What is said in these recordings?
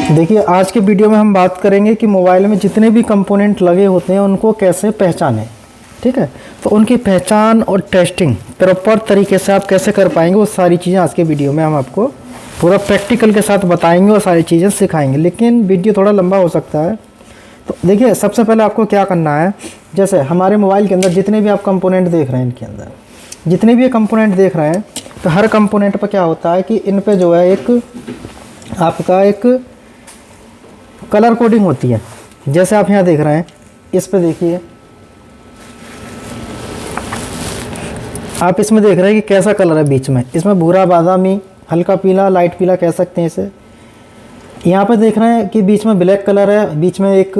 देखिए, आज के वीडियो में हम बात करेंगे कि मोबाइल में जितने भी कंपोनेंट लगे होते हैं उनको कैसे पहचानें। ठीक है, तो उनकी पहचान और टेस्टिंग प्रॉपर तरीके से आप कैसे कर पाएंगे, वो सारी चीज़ें आज के वीडियो में हम आपको पूरा प्रैक्टिकल के साथ बताएंगे और सारी चीज़ें सिखाएंगे। लेकिन वीडियो थोड़ा लंबा हो सकता है। तो देखिए, सबसे पहले आपको क्या करना है, जैसे हमारे मोबाइल के अंदर जितने भी आप कंपोनेंट देख रहे हैं, इनके अंदर जितने भी कंपोनेंट देख रहे हैं, तो हर कंपोनेंट पर क्या होता है कि इन पे जो है एक आपका एक कलर कोडिंग होती है। जैसे आप यहाँ देख रहे हैं, इस पे देखिए, आप इसमें देख रहे हैं कि कैसा कलर है बीच में, इसमें भूरा, बादामी, हल्का पीला, लाइट पीला कह सकते हैं इसे। यहाँ पे देख रहे हैं कि बीच में ब्लैक कलर है, बीच में एक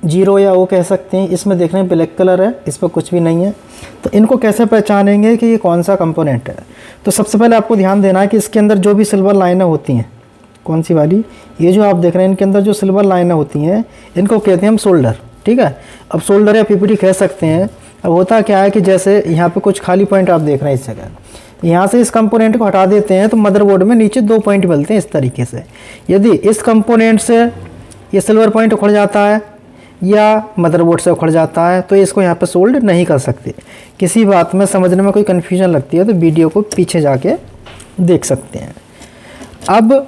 जीरो या वो कह सकते हैं, इसमें देख रहे हैं ब्लैक कलर है, इस पर कुछ भी नहीं है। तो इनको कैसे पहचानेंगे कि ये कौन सा कंपोनेंट है? तो सबसे पहले आपको ध्यान देना है कि इसके अंदर जो भी सिल्वर लाइनें होती हैं, कौन सी वाली, ये जो आप देख रहे हैं, इनके अंदर जो सिल्वर लाइनें होती हैं, इनको कहते हैं हम शोल्डर। ठीक है, अब शोल्डर या पीपीटी कह सकते हैं। अब होता क्या है कि जैसे यहाँ पे कुछ खाली पॉइंट आप देख रहे हैं इस जगह, यहाँ से इस कंपोनेंट को हटा देते हैं तो मदरबोर्ड में नीचे 2 पॉइंट मिलते हैं इस तरीके से। यदि इस कंपोनेंट से ये सिल्वर पॉइंट उखड़ जाता है या मदरबोर्ड से उखड़ जाता है तो इसको यहाँ पे सोल्ड नहीं कर सकते। किसी बात में समझने में कोई कन्फ्यूजन लगती है तो वीडियो को पीछे जाके देख सकते हैं। अब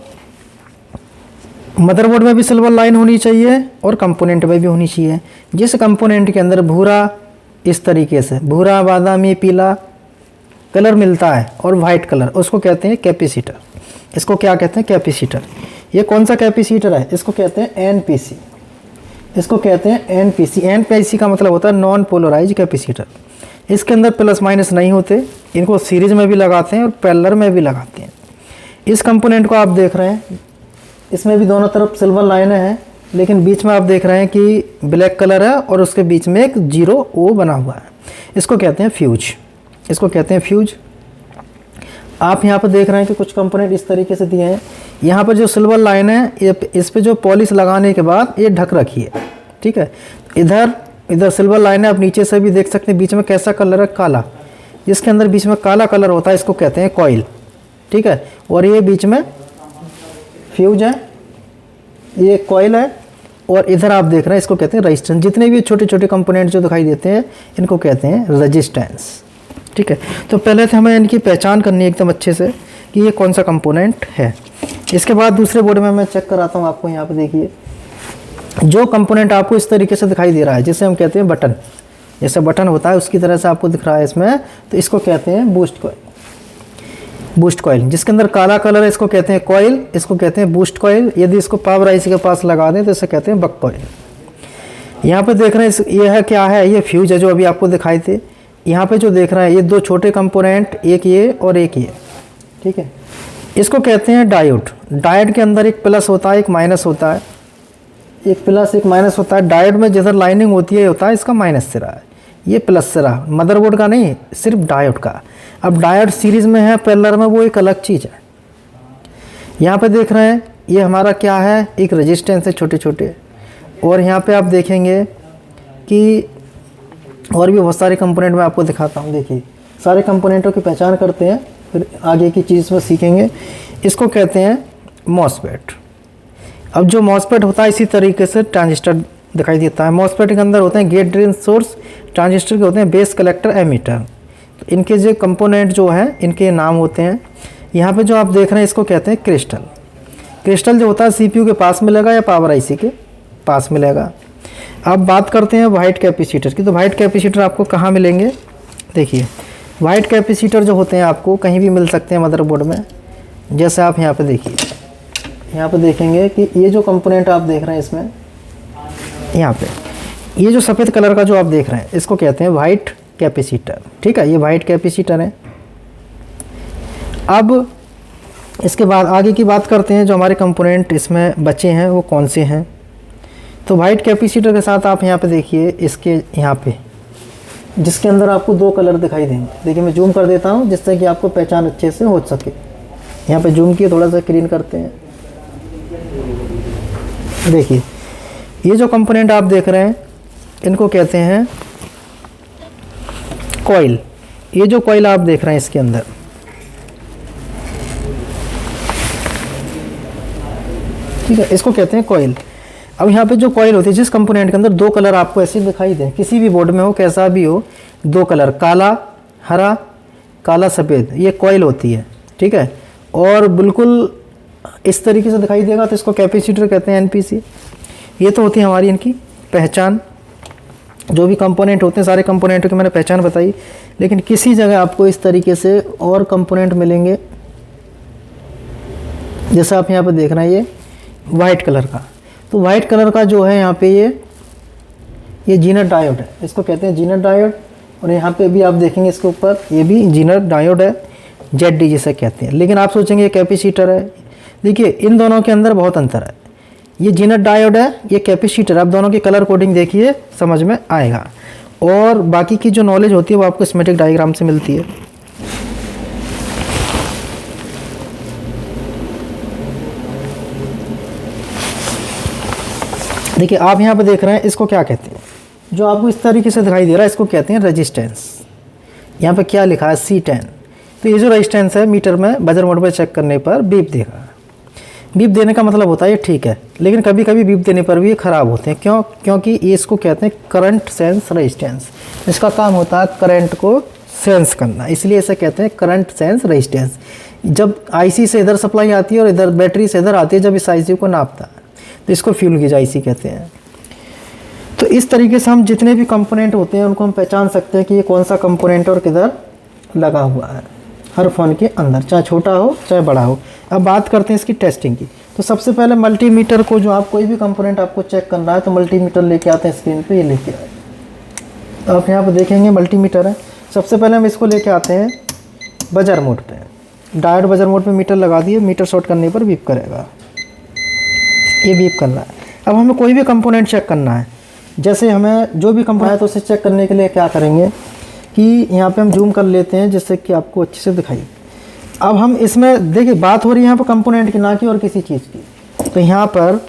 मदरबोर्ड में भी सिल्वर लाइन होनी चाहिए और कंपोनेंट में भी होनी चाहिए। जिस कंपोनेंट के अंदर भूरा, इस तरीके से भूरा, बादामी, पीला कलर मिलता है और वाइट कलर, उसको कहते हैं कैपेसिटर। इसको क्या कहते हैं? कैपेसिटर। ये कौन सा कैपेसिटर है? इसको कहते हैं एनपीसी। इसको कहते हैं एनपीसी। एनपीसी का मतलब होता है नॉन पोलराइज कैपेसिटर। इसके अंदर प्लस माइनस नहीं होते, इनको सीरीज में भी लगाते हैं और पैरेलल में भी लगाते हैं। इस कंपोनेंट को आप देख रहे हैं, इसमें भी दोनों तरफ सिल्वर लाइनें हैं, लेकिन बीच में आप देख रहे हैं कि ब्लैक कलर है और उसके बीच में एक जीरो ओ बना हुआ है। इसको कहते हैं फ्यूज। इसको कहते हैं फ्यूज। आप यहाँ पर देख रहे हैं कि कुछ कंपोनेंट इस तरीके से दिए हैं। यहाँ पर जो सिल्वर लाइन है, इस पे जो पॉलिश लगाने के बाद ये ढक रखी है। ठीक है, इधर सिल्वर लाइन है, आप नीचे से भी देख सकते हैं। बीच में कैसा कलर है? काला। जिसके अंदर बीच में काला कलर होता है इसको कहते हैं कॉइल। ठीक है, और ये बीच में फ्यूज है, ये कॉइल है, और इधर आप देख रहे हैं इसको कहते हैं रेजिस्टेंस। जितने भी छोटे छोटे कंपोनेंट जो दिखाई देते हैं इनको कहते हैं रेजिस्टेंस। ठीक है, तो पहले तो हमें इनकी पहचान करनी है एकदम अच्छे से कि ये कौन सा कंपोनेंट है। इसके बाद दूसरे बोर्ड में मैं चेक कराता हूँ आपको। यहाँ पे देखिए, जो कंपोनेंट आपको इस तरीके से दिखाई दे रहा है, जिसे हम कहते हैं बटन, जैसे बटन होता है उसकी तरह से आपको दिख रहा है इसमें, तो इसको कहते हैं बूस्ट कॉइल। बूस्ट कॉइल, जिसके अंदर काला कलर है, इसको कहते हैं कॉइल, इसको कहते हैं बूस्ट कॉइल। यदि इसको पावर आईसी के पास लगा दें तो इसे कहते हैं बक कॉइल। यहाँ पे देख रहे हैं ये है क्या है? ये फ्यूज है जो अभी आपको दिखाई थे। यहाँ पे जो देख रहे हैं ये 2 छोटे कंपोनेंट, एक ये और एक ये। ठीक है, इसको कहते हैं डायोड। डायोड के अंदर एक प्लस होता है, एक माइनस होता है। एक प्लस एक माइनस होता है। डायोड में जिधर लाइनिंग होती है होता है इसका माइनस सिरा है, ये प्लस सिरा, मदरबोर्ड का नहीं, सिर्फ डायोड का। अब डायोड सीरीज में है, पैरेलल में, वो एक अलग चीज़ है। यहाँ पे देख रहे हैं ये हमारा क्या है? एक रेजिस्टेंस है, छोटे छोटे। और यहाँ पे आप देखेंगे कि और भी बहुत सारे कंपोनेंट मैं आपको दिखाता हूँ। देखिए, सारे कंपोनेंटों की पहचान करते हैं, फिर आगे की चीज़ में सीखेंगे। इसको कहते हैं मॉसफेट। अब जो मॉसफेट होता है इसी तरीके से ट्रांजिस्टर दिखाई देता है। मॉसफेट के अंदर होते हैं गेट, ड्रेन, सोर्स। ट्रांजिस्टर के होते हैं बेस, कलेक्टर, एमीटर। तो इनके जो कंपोनेंट जो हैं इनके नाम होते हैं। यहाँ पे जो आप देख रहे हैं इसको कहते हैं क्रिस्टल। क्रिस्टल जो होता है सीपीयू के पास मिलेगा या पावर आईसी के पास मिलेगा। अब बात करते हैं वाइट कैपेसिटर की। तो वाइट कैपेसिटर आपको कहाँ मिलेंगे? देखिए, वाइट कैपेसिटर जो होते हैं आपको कहीं भी मिल सकते हैं मदरबोर्ड में। जैसे आप यहाँ पे देखिए, यहाँ पे देखेंगे कि ये जो कंपोनेंट आप देख रहे हैं इसमें, यहाँ पे ये जो सफ़ेद कलर का जो आप देख रहे हैं इसको कहते हैं वाइट कैपेसिटर। ठीक है, ये वाइट कैपेसिटर है। अब इसके बाद आगे की बात करते हैं, जो हमारे कंपोनेंट इसमें बचे हैं वो कौन से हैं। तो वाइट कैपेसिटर के साथ आप यहाँ पे देखिए, इसके यहाँ पे जिसके अंदर आपको 2 कलर दिखाई देंगे। देखिए, मैं जूम कर देता हूँ जिससे कि आपको पहचान अच्छे से हो सके। यहाँ पे जूम किए, थोड़ा सा क्लीन करते हैं। देखिए, ये जो कंपोनेंट आप देख रहे हैं इनको कहते हैं कॉइल। ये जो कॉइल आप देख रहे हैं इसके अंदर, ठीक है, इसको कहते हैं कॉइल। अब यहाँ पे जो कॉइल होती है, जिस कंपोनेंट के अंदर दो कलर आपको ऐसे दिखाई दें, किसी भी बोर्ड में हो, कैसा भी हो, दो कलर, काला हरा, काला सफ़ेद, ये कॉइल होती है। ठीक है, और बिल्कुल इस तरीके से दिखाई देगा तो इसको कैपेसिटर कहते हैं, एनपीसी। ये तो होती है हमारी इनकी पहचान। जो भी कंपोनेंट होते हैं, सारे कंपोनेंटों की मैंने पहचान बताई, लेकिन किसी जगह आपको इस तरीके से और कंपोनेंट मिलेंगे। जैसा आप यहाँ पे देख रहे हैं, ये वाइट कलर का, तो वाइट कलर का जो है यहाँ पे ये जीनर डायोड है, इसको कहते हैं जीनर डायोड। और यहाँ पे भी आप देखेंगे इसके ऊपर, ये भी जीनर डायोड है, ZD जिसे कहते हैं। लेकिन आप सोचेंगे ये कैपेसिटर है। देखिए इन दोनों के अंदर बहुत अंतर है, ये जीनर डायोड है, ये कैपेसिटर। आप दोनों की कलर कोडिंग देखिए, समझ में आएगा। और बाकी की जो नॉलेज होती है वो आपको स्कीमेटिक डायग्राम से मिलती है। देखिए आप यहाँ पे देख रहे हैं, इसको क्या कहते हैं, जो आपको इस तरीके से दिखाई दे रहा है, इसको कहते हैं रेजिस्टेंस। यहाँ पे क्या लिखा है, C10। तो ये जो रेजिस्टेंस है, मीटर में बजर मोड पर चेक करने पर बीप देगा। बीप देने का मतलब होता है ये ठीक है, लेकिन कभी कभी बीप देने पर भी ये ख़राब होते हैं। क्यों? क्योंकि ये इसको कहते हैं करंट सेंस रेजिस्टेंस। इसका काम होता है करंट को सेंस करना, इसलिए इसे कहते हैं करंट सेंस रेजिस्टेंस। जब IC से इधर सप्लाई आती है और इधर बैटरी से इधर आती है, जब इस IC को नापता है, तो इसको फ्यूल गेज IC कहते हैं। तो इस तरीके से हम जितने भी कंपोनेंट होते हैं उनको हम पहचान सकते हैं कि ये कौन सा कंपोनेंट और किधर लगा हुआ है हर फ़ोन के अंदर, चाहे छोटा हो चाहे बड़ा हो। अब बात करते हैं इसकी टेस्टिंग की। तो सबसे पहले मल्टीमीटर को, जो आप कोई भी कंपोनेंट आपको चेक करना है तो मल्टीमीटर लेके आते हैं स्क्रीन पे, ये लेके आए। तो आप यहाँ पे देखेंगे मल्टीमीटर है। सबसे पहले हम इसको लेके आते हैं बजर मोड पे। डायोड बजर मोड पे मीटर लगा दिए, मीटर शॉर्ट करने पर बीप करेगा, ये बीप करना है। अब हमें कोई भी कंपोनेंट चेक करना है, जैसे हमें जो भी कंपोनेंट है तो उसे चेक करने के लिए क्या करेंगे कि यहाँ पे हम जूम कर लेते हैं जिससे कि आपको अच्छे से दिखाई। अब हम इसमें देखिए, बात हो रही है यहाँ पर कंपोनेंट की, ना कि और किसी चीज़ की। तो यहाँ पर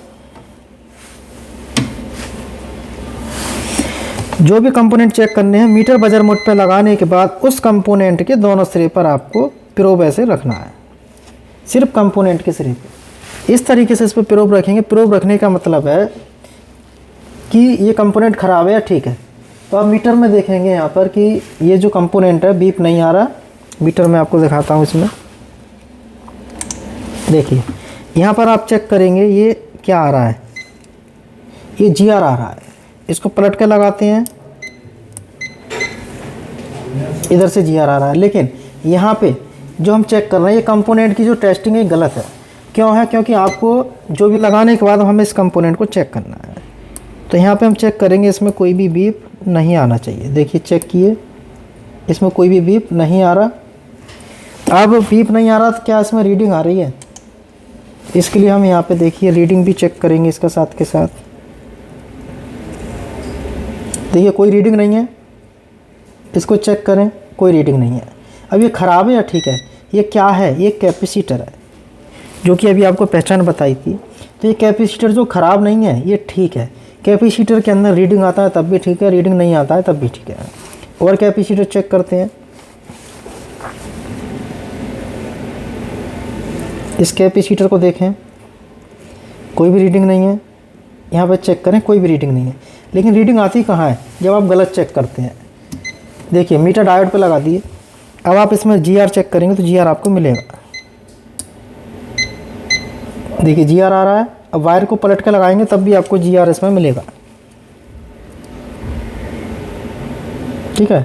जो भी कंपोनेंट चेक करने हैं, मीटर बजर मोड पे लगाने के बाद उस कंपोनेंट के दोनों सिरे पर आपको प्रोब ऐसे रखना है, सिर्फ कंपोनेंट के सिरे पे। इस तरीके से इस पर प्रोब रखेंगे। प्रोब रखने का मतलब है कि ये कंपोनेंट ख़राब है या ठीक है। तो आप मीटर में देखेंगे यहाँ पर कि ये जो कंपोनेंट है बीप नहीं आ रहा। मीटर में आपको दिखाता हूँ, इसमें देखिए यहाँ पर आप चेक करेंगे ये क्या आ रहा है, ये GR आ रहा है। इसको पलट के लगाते हैं, इधर से GR आ रहा है। लेकिन यहाँ पे जो हम चेक कर रहे हैं, ये कंपोनेंट की जो टेस्टिंग है गलत है। क्यों है? क्योंकि आपको जो भी लगाने के बाद हमें इस कंपोनेंट को चेक करना है। तो यहाँ पे हम चेक करेंगे, इसमें कोई भी बीप नहीं आना चाहिए। देखिए चेक किए, इसमें कोई भी बीप नहीं आ रहा। अब बीप नहीं आ रहा तो क्या इसमें रीडिंग आ रही है? इसके लिए हम यहाँ पे देखिए रीडिंग भी चेक करेंगे इसका साथ के साथ। देखिए कोई रीडिंग नहीं है, इसको चेक करें, कोई रीडिंग नहीं है। अब ये ख़राब है या ठीक है? ये क्या है? ये कैपेसिटर है, जो कि अभी आपको पहचान बताई थी। तो ये कैपेसिटर जो ख़राब नहीं है, ये ठीक है। कैपेसिटर के अंदर रीडिंग आता है तब भी ठीक है, रीडिंग नहीं आता है तब भी ठीक है। और कैपेसिटर चेक करते हैं। इस कैपेसिटर को देखें, कोई भी रीडिंग नहीं है। यहाँ पर चेक करें, कोई भी रीडिंग नहीं है। लेकिन रीडिंग आती कहाँ है? जब आप गलत चेक करते हैं। देखिए मीटर डायोड पे लगा दिए, अब आप इसमें GR चेक करेंगे तो GR आपको मिलेगा। देखिए GR आ रहा है। अब वायर को पलट के लगाएंगे तब भी आपको GR इसमें मिलेगा। ठीक है,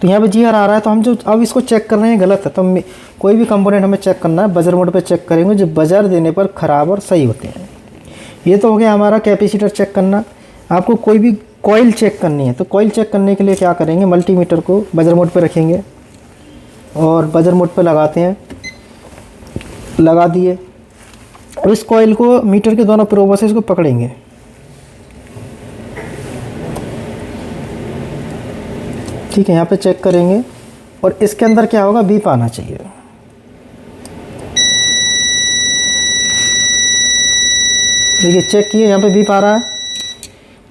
तो यहाँ पे GR आ रहा है। तो हम जो अब इसको चेक कर रहे हैं गलत है। तो कोई भी कंपोनेंट हमें चेक करना है, बजर मोड पे चेक करेंगे, जो बजर देने पर ख़राब और सही होते हैं। ये तो हो गया हमारा कैपेसिटर चेक करना। आपको कोई भी कॉइल चेक करनी है, तो कॉइल चेक करने के लिए क्या करेंगे, मल्टीमीटर को बजर मोड पे रखेंगे और बजर मोड पे लगाते हैं, लगा दिए। और इस कॉइल को मीटर के दोनों प्रोबों से इसको पकड़ेंगे। ठीक है, यहाँ पे चेक करेंगे और इसके अंदर क्या होगा, बीप आना चाहिए। देखिए चेक किए, यहाँ पे बीप आ रहा है।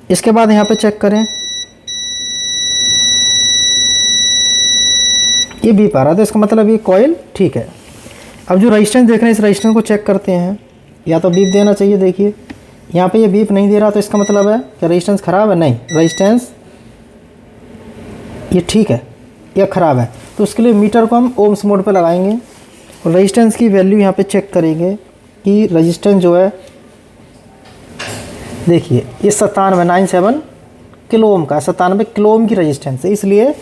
इसके बाद यहाँ पे चेक करें, ये बीप आ रहा था, इसका मतलब ये कॉइल ठीक है। अब जो रेजिस्टेंस देख रहे हैं, इस रेजिस्टेंस को चेक करते हैं। या तो बीप देना चाहिए। देखिए यहाँ पे ये बीप नहीं दे रहा, तो इसका मतलब है कि रेजिस्टेंस ख़राब है। नहीं, रेजिस्टेंस ये ठीक है या ख़राब है। तो उसके लिए मीटर को हम ओम्स मोड पे लगाएंगे और रेजिस्टेंस की वैल्यू यहाँ पे चेक करेंगे कि रेजिस्टेंस जो है, देखिए ये 97 किलो ओम का, 97 किलो ओम की रेजिस्टेंस है। इसलिए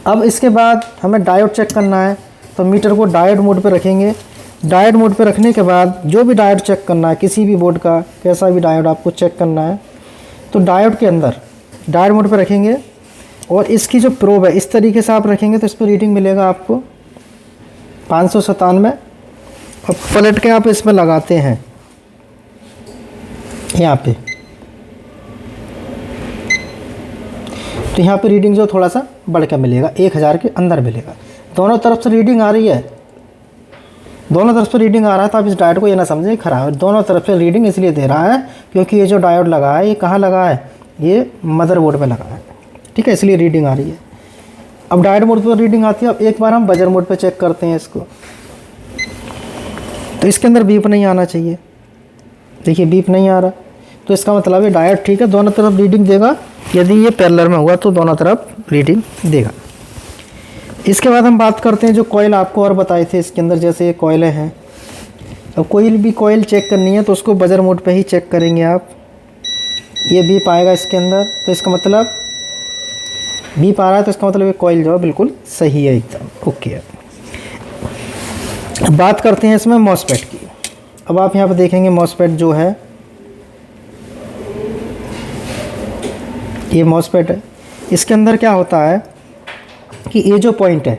अब इसके बाद हमें डायोड चेक करना है, तो मीटर को डायोड मोड पे रखेंगे। डायोड मोड पे रखने के बाद जो भी डायोड चेक करना है, किसी भी बोर्ड का कैसा भी डायोड आपको चेक करना है, तो डायोड के अंदर डायोड मोड पे रखेंगे और इसकी जो प्रोब है इस तरीके से आप रखेंगे तो इस पर रीडिंग मिलेगा आपको 597। और पलट के आप इसमें लगाते हैं यहाँ पे, तो यहाँ पे रीडिंग जो थोड़ा सा बढ़ के मिलेगा, 1000 के अंदर मिलेगा। दोनों तरफ से रीडिंग आ रही है, दोनों तरफ से रीडिंग आ रहा है, तो आप इस डायोड को ये ना समझें खराब है। दोनों तरफ से रीडिंग इसलिए दे रहा है क्योंकि ये जो डायोड लगा है ये कहाँ लगा है, ये मदरबोर्ड पे लगा है, ठीक है, इसलिए रीडिंग आ रही है। अब डायोड मोड पर रीडिंग आती है। अब एक बार हम बजर मोड पे चेक करते हैं इसको, तो इसके अंदर बीप नहीं आना चाहिए। देखिए बीप नहीं आ रहा, तो इसका मतलब है डायोड ठीक है, दोनों तरफ रीडिंग देगा। यदि ये पैरेलल में हुआ तो दोनों तरफ रीडिंग देगा। इसके बाद हम बात करते हैं जो कॉइल आपको और बताए थे इसके अंदर, जैसे ये कॉइलें हैं। अब कोई भी कॉइल चेक करनी है तो उसको बजर मोड पे ही चेक करेंगे आप। ये बीप आएगा इसके अंदर, तो इसका मतलब बीप आ रहा है, तो इसका मतलब ये कॉइल जो है बिल्कुल सही है, एकदम ओके है। अब बात करते हैं इसमें मॉसफेट की। अब आप यहाँ पर देखेंगे मॉसफेट जो है, ये मॉसफेट है। इसके अंदर क्या होता है कि ये जो पॉइंट है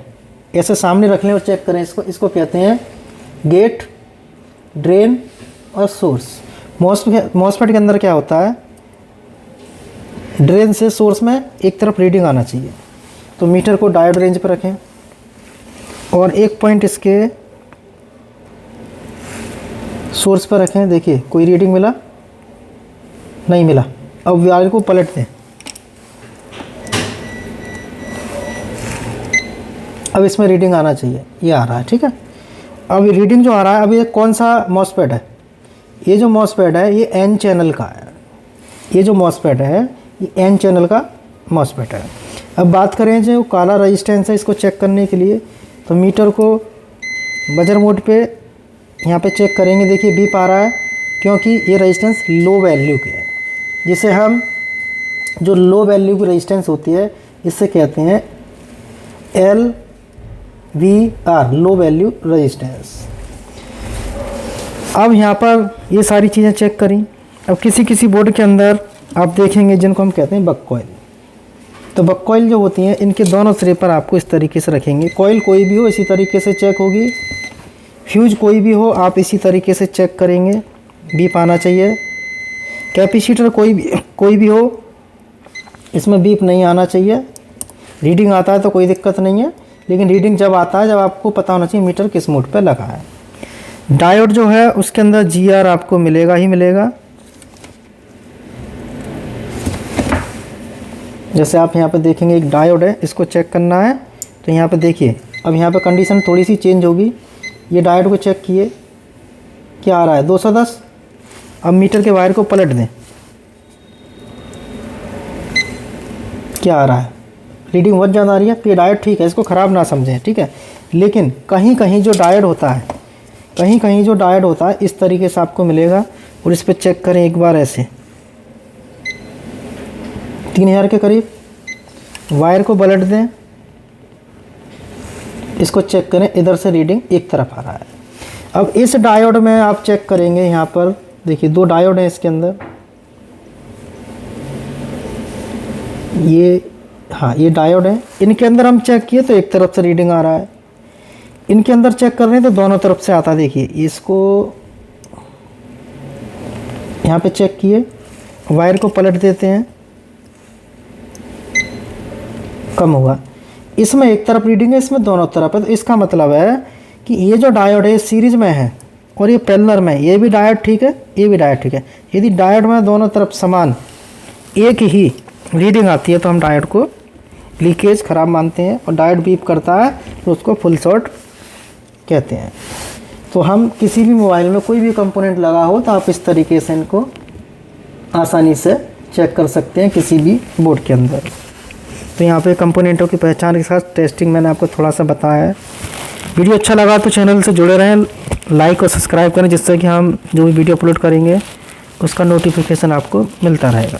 ऐसे सामने रख लें और चेक करें इसको, इसको कहते हैं गेट, ड्रेन और सोर्स। मॉसफेट के अंदर क्या होता है, ड्रेन से सोर्स में एक तरफ रीडिंग आना चाहिए, तो मीटर को डायोड रेंज पर रखें और एक पॉइंट इसके सोर्स पर रखें। देखिए कोई रीडिंग मिला, नहीं मिला। अब वायर को पलट दें, अब इसमें रीडिंग आना चाहिए, ये आ रहा है, ठीक है। अब रीडिंग जो आ रहा है, अब ये कौन सा मॉसफेट है, ये जो मॉसफेट है ये एन चैनल का है। ये जो मॉसफेट है ये एन चैनल का मॉसफेट है। अब बात करें जो काला रेजिस्टेंस है, इसको चेक करने के लिए तो मीटर को बजर मोड पे यहाँ पे चेक करेंगे। देखिए बीप आ रहा है क्योंकि ये रेजिस्टेंस लो वैल्यू के है, जिसे हम जो लो वैल्यू की रेजिस्टेंस होती है इससे कहते हैं LVR, लो वैल्यू रेजिस्टेंस। अब यहाँ पर ये सारी चीज़ें चेक करी। अब किसी किसी बोर्ड के अंदर आप देखेंगे जिनको हम कहते हैं बक कॉइल, तो बक कॉइल जो होती हैं इनके दोनों सिरे पर आपको इस तरीके से रखेंगे। कॉइल कोई भी हो इसी तरीके से चेक होगी, फ्यूज कोई भी हो आप इसी तरीके से चेक करेंगे, बीप आना चाहिए। कैपेसिटर कोई भी हो इसमें बीप नहीं आना चाहिए। रीडिंग आता है तो कोई दिक्कत नहीं है, लेकिन रीडिंग जब आता है जब आपको पता होना चाहिए मीटर किस मोड पे लगा है। डायोड जो है उसके अंदर GR आपको मिलेगा ही मिलेगा। जैसे आप यहाँ पे देखेंगे एक डायोड है, इसको चेक करना है, तो यहाँ पे देखिए अब यहाँ पे कंडीशन थोड़ी सी चेंज होगी। ये डायोड को चेक किए, क्या आ रहा है 210। अब मीटर के वायर को पलट दें, क्या आ रहा है, रीडिंग बहुत ज़्यादा आ रही है। तो ये डायोड ठीक है, इसको ख़राब ना समझें, ठीक है। लेकिन कहीं कहीं जो डायोड होता है, कहीं कहीं जो डायोड होता है इस तरीके से आपको मिलेगा। और इस पर चेक करें एक बार ऐसे 3000 के करीब। वायर को पलट दें, इसको चेक करें, इधर से रीडिंग एक तरफ आ रहा है। अब इस डायोड में आप चेक करेंगे, यहाँ पर देखिए 2 डायोड हैं इसके अंदर। ये हाँ ये डायोड है, इनके अंदर हम चेक किए तो एक तरफ से रीडिंग आ रहा है। इनके अंदर चेक कर रहे हैं तो दोनों तरफ से आता है। देखिए इसको यहाँ पे चेक किए, वायर को पलट देते हैं, कम हुआ। इसमें एक तरफ रीडिंग है, इसमें दोनों तरफ है, तो इसका मतलब है कि ये जो डायोड है सीरीज में है और ये पैरेलल में है। ये भी डायोड ठीक है, ये भी डायोड ठीक है। यदि डायोड में दोनों तरफ समान एक ही रीडिंग आती है तो हम डायोड को लीकेज ख़राब मानते हैं, और डायोड बीप करता है तो उसको फुल शॉर्ट कहते हैं। तो हम किसी भी मोबाइल में कोई भी कंपोनेंट लगा हो तो आप इस तरीके से इनको आसानी से चेक कर सकते हैं किसी भी बोर्ड के अंदर। तो यहाँ पे कंपोनेंटों की पहचान के साथ टेस्टिंग मैंने आपको थोड़ा सा बताया है। वीडियो अच्छा लगा तो चैनल से जुड़े रहें, लाइक और सब्सक्राइब करें, जिससे कि हम जो भी वीडियो अपलोड करेंगे उसका नोटिफिकेशन आपको मिलता रहेगा।